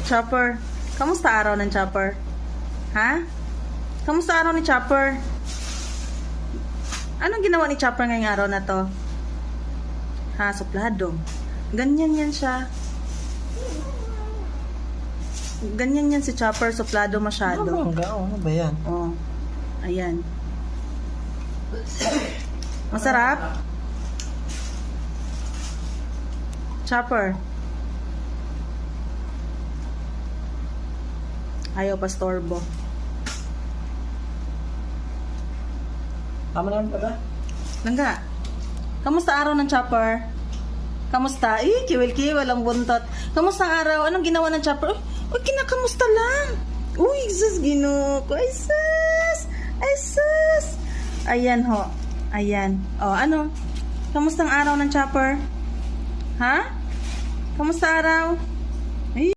Chopper, kamusta araw ng Chopper? Ha? Kamusta araw ni Chopper? Anong ginawa ni Chopper ngayong araw na to? Ha, suplado. Ganyan yan siya. Ganyan yan si Chopper, suplado masyado. Ano ba yan? Oh, ayan. Masarap? Chopper. Ayaw pastorbo. Tama naman pala. Langga, kamusta araw ng Chopper? Kamusta? Kiwil-kiwil ang buntot. Kamusta ang araw? Anong ginawa ng Chopper? Uy, kinakamusta lang. Uy, sus, ginoo ko. Ay, sus. Ay, sus. Ayan ho. Ayan. O, ano? Kamusta ang araw ng Chopper? Ha? Kamusta araw?